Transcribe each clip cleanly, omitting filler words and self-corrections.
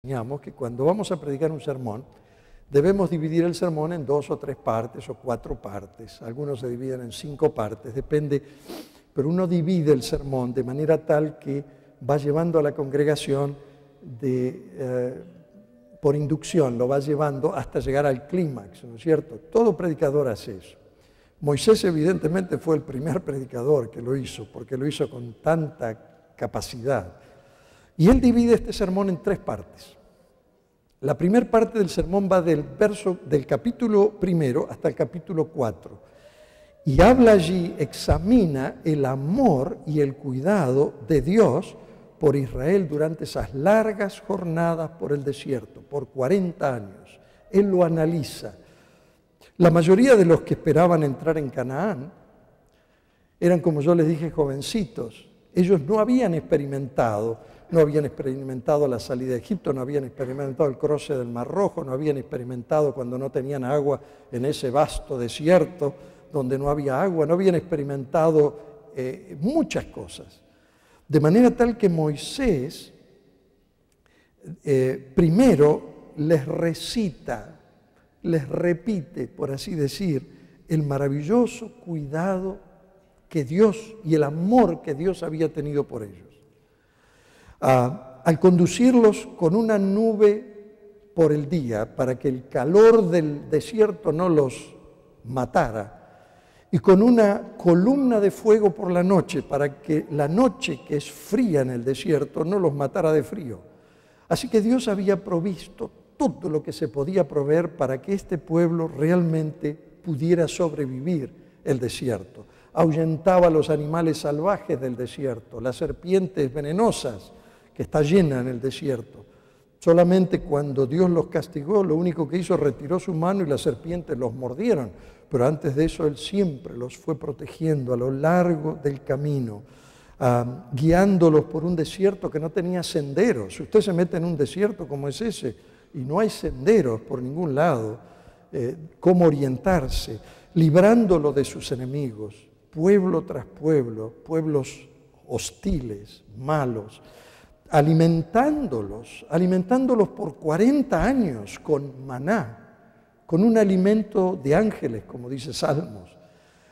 Enseñamos que cuando vamos a predicar un sermón, debemos dividir el sermón en 2 o 3 partes o 4 partes. Algunos se dividen en 5 partes, depende, pero uno divide el sermón de manera tal que va llevando a la congregación por inducción, lo va llevando hasta llegar al clímax, ¿no es cierto? Todo predicador hace eso. Moisés evidentemente fue el primer predicador que lo hizo, porque lo hizo con tanta capacidad. Y él divide este sermón en 3 partes. La primera parte del sermón va del capítulo 1 hasta el capítulo 4. Y habla allí, examina el amor y el cuidado de Dios por Israel durante esas largas jornadas por el desierto, por 40 años. Él lo analiza. La mayoría de los que esperaban entrar en Canaán eran, como yo les dije, jovencitos. Ellos no habían experimentado la salida de Egipto, no habían experimentado el cruce del Mar Rojo, no habían experimentado cuando no tenían agua en ese vasto desierto donde no había agua, no habían experimentado muchas cosas. De manera tal que Moisés primero les recita, les repite, por así decir, el maravilloso cuidado que Dios y el amor que Dios había tenido por ellos. Al conducirlos con una nube por el día para que el calor del desierto no los matara y con una columna de fuego por la noche para que la noche, que es fría en el desierto, no los matara de frío. Así que Dios había provisto todo lo que se podía proveer para que este pueblo realmente pudiera sobrevivir el desierto. Ahuyentaba a los animales salvajes del desierto, las serpientes venenosas que está llena en el desierto. Solamente cuando Dios los castigó, lo único que hizo, retiró su mano y las serpientes los mordieron. Pero antes de eso, Él siempre los fue protegiendo a lo largo del camino, guiándolos por un desierto que no tenía senderos. Si usted se mete en un desierto como es ese y no hay senderos por ningún lado, cómo orientarse, librándolo de sus enemigos, pueblo tras pueblo, pueblos hostiles, malos, alimentándolos por 40 años con maná, con un alimento de ángeles, como dice Salmos,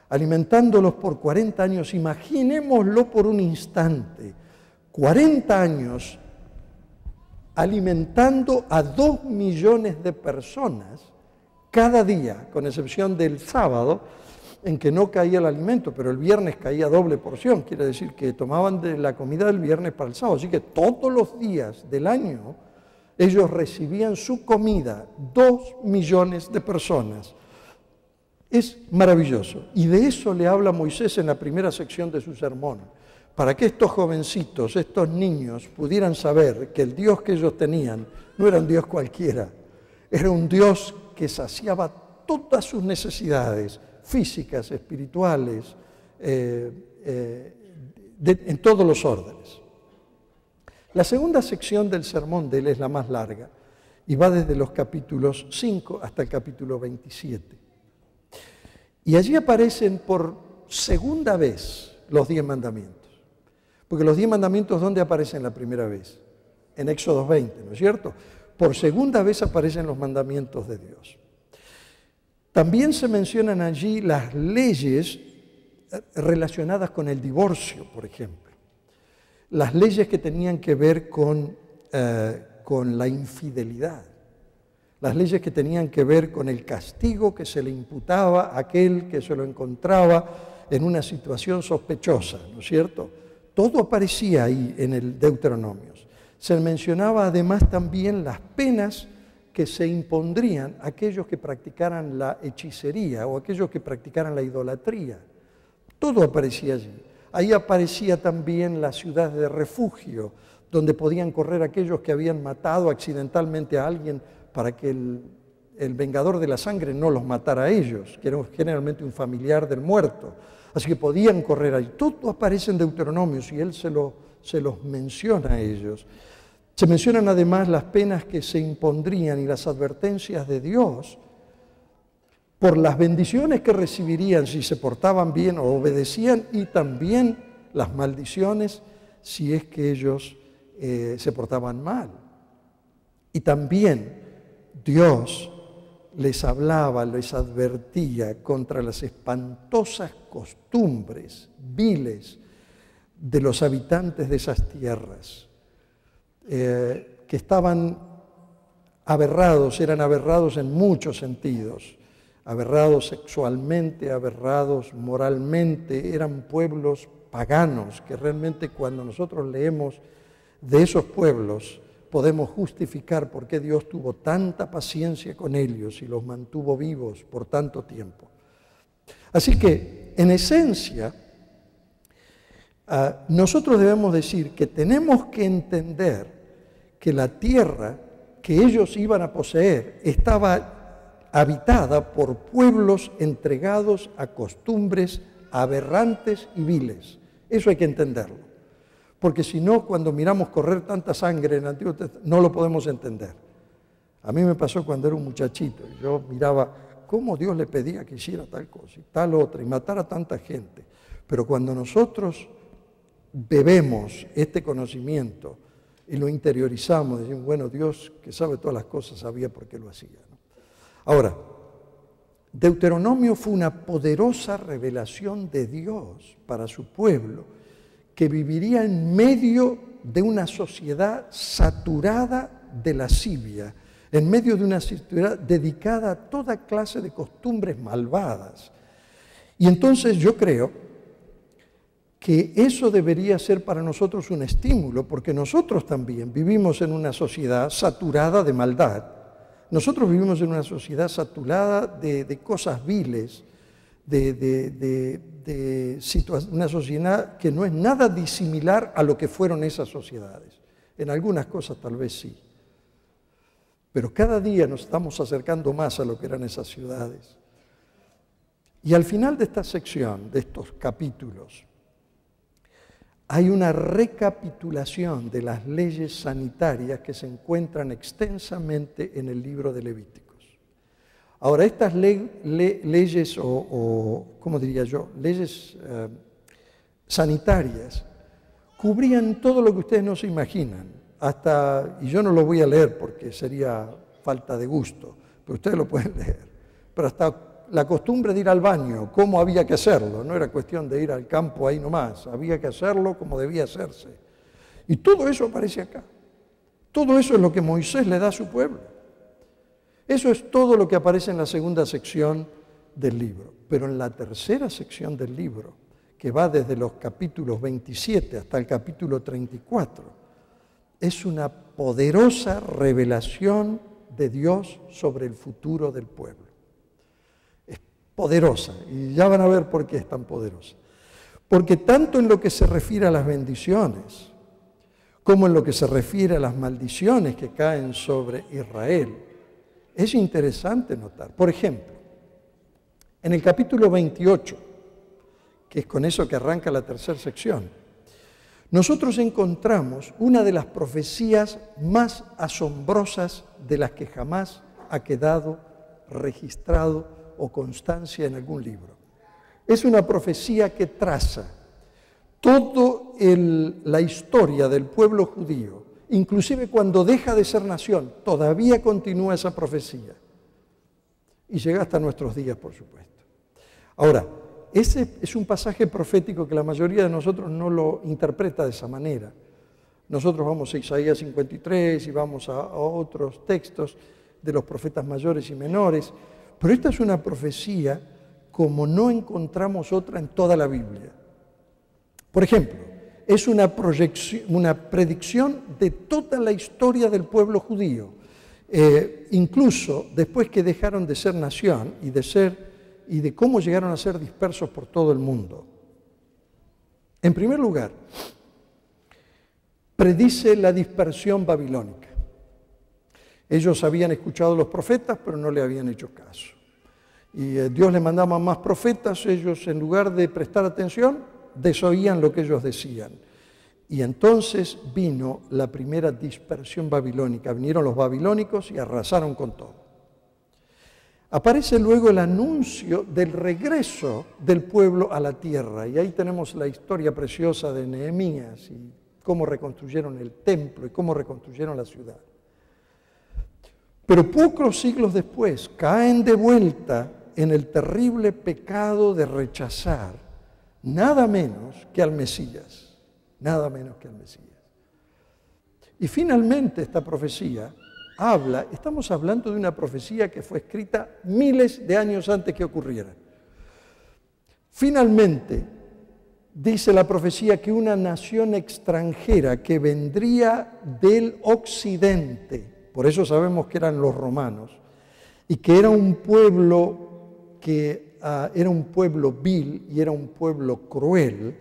alimentándolos por 40 años. Imaginémoslo por un instante, 40 años alimentando a 2 millones de personas cada día, con excepción del sábado, en que no caía el alimento, pero el viernes caía doble porción, quiere decir que tomaban de la comida del viernes para el sábado, así que todos los días del año ellos recibían su comida, 2 millones de personas. Es maravilloso, y de eso le habla Moisés en la primera sección de su sermón, para que estos jovencitos, estos niños, pudieran saber que el Dios que ellos tenían no era un Dios cualquiera, era un Dios que saciaba todas sus necesidades físicas, espirituales, en todos los órdenes. La segunda sección del sermón de él es la más larga y va desde los capítulos 5 hasta el capítulo 27. Y allí aparecen por segunda vez los 10 mandamientos. Porque los 10 mandamientos, ¿dónde aparecen la primera vez? En Éxodo 20, ¿no es cierto? Por segunda vez aparecen los mandamientos de Dios. También se mencionan allí las leyes relacionadas con el divorcio, por ejemplo. Las leyes que tenían que ver con la infidelidad. Las leyes que tenían que ver con el castigo que se le imputaba a aquel que se lo encontraba en una situación sospechosa, ¿no es cierto? Todo aparecía ahí en el Deuteronomio. Se mencionaba además también las penas que se impondrían a aquellos que practicaran la hechicería o aquellos que practicaran la idolatría. Todo aparecía allí. Ahí aparecía también la ciudad de refugio, donde podían correr aquellos que habían matado accidentalmente a alguien para que el vengador de la sangre no los matara a ellos, que era generalmente un familiar del muerto. Así que podían correr ahí. Todo aparece en Deuteronomio y él se los menciona a ellos. Se mencionan además las penas que se impondrían y las advertencias de Dios por las bendiciones que recibirían si se portaban bien o obedecían, y también las maldiciones si es que ellos se portaban mal. Y también Dios les hablaba, les advertía contra las espantosas costumbres viles de los habitantes de esas tierras, que estaban aberrados, eran aberrados en muchos sentidos, aberrados sexualmente, aberrados moralmente, eran pueblos paganos, que realmente cuando nosotros leemos de esos pueblos podemos justificar por qué Dios tuvo tanta paciencia con ellos y los mantuvo vivos por tanto tiempo. Así que, en esencia, nosotros debemos decir que tenemos que entender que la tierra que ellos iban a poseer estaba habitada por pueblos entregados a costumbres aberrantes y viles. Eso hay que entenderlo. Porque si no, cuando miramos correr tanta sangre en el Antiguo Testamento, no lo podemos entender. A mí me pasó cuando era un muchachito. Yo miraba cómo Dios le pedía que hiciera tal cosa y tal otra, y matara a tanta gente. Pero cuando nosotros bebemos este conocimiento y lo interiorizamos, decimos, bueno, Dios que sabe todas las cosas sabía por qué lo hacía, ¿no? Ahora, Deuteronomio fue una poderosa revelación de Dios para su pueblo, que viviría en medio de una sociedad saturada de lascivia, en medio de una sociedad dedicada a toda clase de costumbres malvadas. Y entonces yo creo que eso debería ser para nosotros un estímulo, porque nosotros también vivimos en una sociedad saturada de maldad. Nosotros vivimos en una sociedad saturada de cosas viles, una sociedad que no es nada disimilar a lo que fueron esas sociedades. En algunas cosas tal vez sí. Pero cada día nos estamos acercando más a lo que eran esas ciudades. Y al final de esta sección, de estos capítulos, hay una recapitulación de las leyes sanitarias que se encuentran extensamente en el libro de Levíticos. Ahora, estas leyes, ¿cómo diría yo? Leyes sanitarias, cubrían todo lo que ustedes no se imaginan. Y yo no lo voy a leer porque sería falta de gusto, pero ustedes lo pueden leer. Pero hasta la costumbre de ir al baño, cómo había que hacerlo, no era cuestión de ir al campo ahí nomás, había que hacerlo como debía hacerse. Y todo eso aparece acá. Todo eso es lo que Moisés le da a su pueblo. Eso es todo lo que aparece en la segunda sección del libro. Pero en la tercera sección del libro, que va desde los capítulos 27 hasta el capítulo 34, es una poderosa revelación de Dios sobre el futuro del pueblo. Es poderosa, y ya van a ver por qué es tan poderosa. Porque tanto en lo que se refiere a las bendiciones, como en lo que se refiere a las maldiciones que caen sobre Israel, es interesante notar. Por ejemplo, en el capítulo 28, que es con eso que arranca la tercera sección, nosotros encontramos una de las profecías más asombrosas de las que jamás ha quedado registrado o constancia en algún libro. Es una profecía que traza toda la historia del pueblo judío. Inclusive cuando deja de ser nación, todavía continúa esa profecía. Y llega hasta nuestros días, por supuesto. Ahora, ese es un pasaje profético que la mayoría de nosotros no lo interpreta de esa manera. Nosotros vamos a Isaías 53 y vamos a otros textos de los profetas mayores y menores, pero esta es una profecía como no encontramos otra en toda la Biblia. Por ejemplo, es una predicción de toda la historia del pueblo judío, incluso después que dejaron de ser nación y de cómo llegaron a ser dispersos por todo el mundo. En primer lugar, predice la dispersión babilónica. Ellos habían escuchado a los profetas, pero no le habían hecho caso. Y Dios les mandaba más profetas, ellos en lugar de prestar atención, desoían lo que ellos decían. Y entonces vino la primera dispersión babilónica. Vinieron los babilónicos y arrasaron con todo. Aparece luego el anuncio del regreso del pueblo a la tierra. Y ahí tenemos la historia preciosa de Nehemías y cómo reconstruyeron el templo y cómo reconstruyeron la ciudad. Pero pocos siglos después caen de vuelta en el terrible pecado de rechazar nada menos que al Mesías, nada menos que al Mesías. Y finalmente esta profecía estamos hablando de una profecía que fue escrita miles de años antes que ocurriera. Finalmente, dice la profecía que una nación extranjera que vendría del occidente, por eso sabemos que eran los romanos, y que era un pueblo era un pueblo vil y era un pueblo cruel,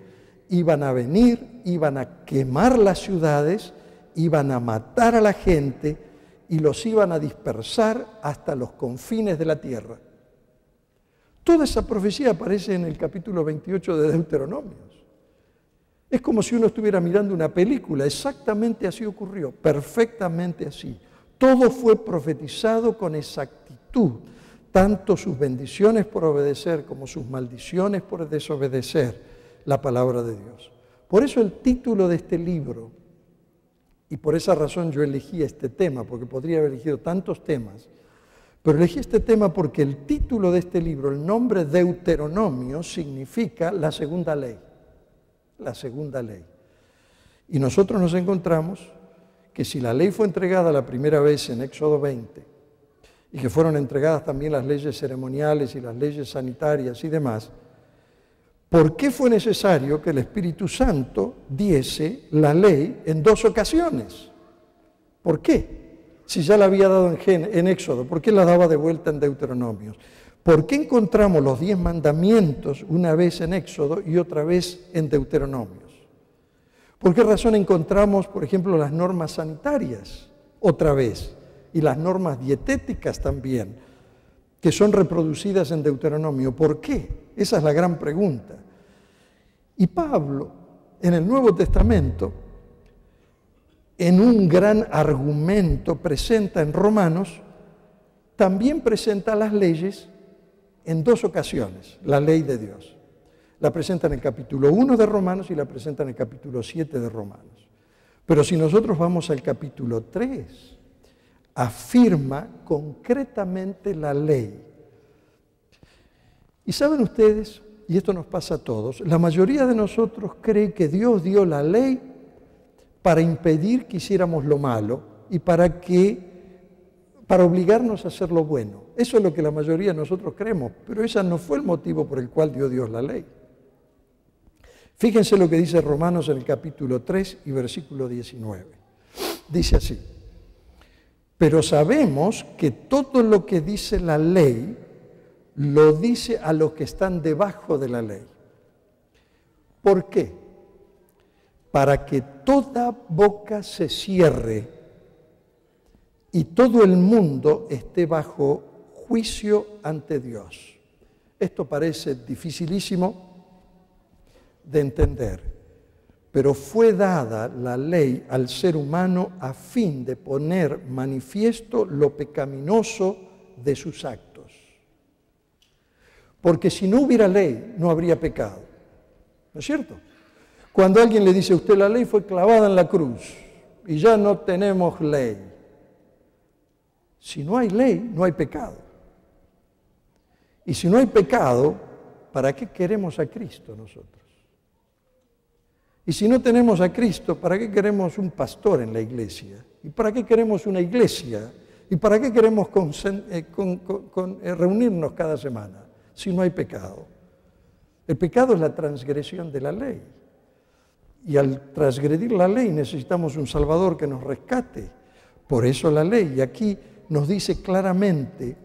iban a venir, iban a quemar las ciudades, iban a matar a la gente y los iban a dispersar hasta los confines de la tierra. Toda esa profecía aparece en el capítulo 28 de Deuteronomios. Es como si uno estuviera mirando una película, exactamente así ocurrió, perfectamente así. Todo fue profetizado con exactitud, tanto sus bendiciones por obedecer como sus maldiciones por desobedecer la palabra de Dios. Por eso el título de este libro, y por esa razón yo elegí este tema, porque podría haber elegido tantos temas, pero elegí este tema porque el título de este libro, el nombre Deuteronomio, significa la segunda ley. La segunda ley. Y nosotros nos encontramos que si la ley fue entregada la primera vez en Éxodo 20, y que fueron entregadas también las leyes ceremoniales y las leyes sanitarias y demás, ¿por qué fue necesario que el Espíritu Santo diese la ley en 2 ocasiones? ¿Por qué? Si ya la había dado en Éxodo, ¿por qué la daba de vuelta en Deuteronomios? ¿Por qué encontramos los 10 mandamientos una vez en Éxodo y otra vez en Deuteronomios? ¿Por qué razón encontramos, por ejemplo, las normas sanitarias otra vez y las normas dietéticas también, que son reproducidas en Deuteronomio? ¿Por qué? Esa es la gran pregunta. Y Pablo, en el Nuevo Testamento, en un gran argumento presenta en Romanos, también presenta las leyes en 2 ocasiones, la ley de Dios. La presenta en el capítulo 1 de Romanos y la presenta en el capítulo 7 de Romanos. Pero si nosotros vamos al capítulo 3, afirma concretamente la ley. Y saben ustedes, y esto nos pasa a todos, la mayoría de nosotros cree que Dios dio la ley para impedir que hiciéramos lo malo y para obligarnos a hacer lo bueno. Eso es lo que la mayoría de nosotros creemos, pero ese no fue el motivo por el cual dio Dios la ley. Fíjense lo que dice Romanos en el capítulo 3 y versículo 19. Dice así: pero sabemos que todo lo que dice la ley, lo dice a los que están debajo de la ley. ¿Por qué? Para que toda boca se cierre y todo el mundo esté bajo juicio ante Dios. Esto parece dificilísimo de entender, pero fue dada la ley al ser humano a fin de poner manifiesto lo pecaminoso de sus actos. Porque si no hubiera ley, no habría pecado. ¿No es cierto? Cuando alguien le dice a usted la ley fue clavada en la cruz y ya no tenemos ley. Si no hay ley, no hay pecado. Y si no hay pecado, ¿para qué queremos a Cristo nosotros? Y si no tenemos a Cristo, ¿para qué queremos un pastor en la iglesia? ¿Y para qué queremos una iglesia? ¿Y para qué queremos reunirnos cada semana si no hay pecado? El pecado es la transgresión de la ley. Y al transgredir la ley necesitamos un Salvador que nos rescate. Por eso la ley. Y aquí nos dice claramente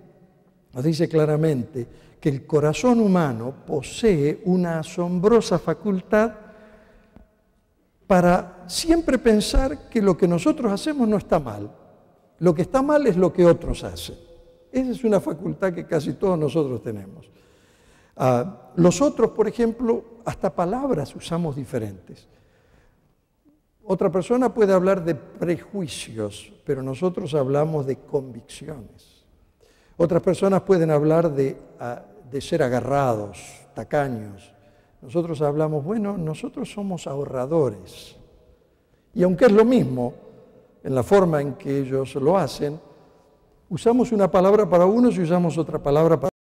que el corazón humano posee una asombrosa facultad para siempre pensar que lo que nosotros hacemos no está mal. Lo que está mal es lo que otros hacen. Esa es una facultad que casi todos nosotros tenemos. Los otros, por ejemplo, hasta palabras usamos diferentes. Otra persona puede hablar de prejuicios, pero nosotros hablamos de convicciones. Otras personas pueden hablar de ser agarrados, tacaños. Nosotros hablamos, bueno, nosotros somos ahorradores. Y aunque es lo mismo en la forma en que ellos lo hacen, Usamos una palabra para unos y usamos otra palabra para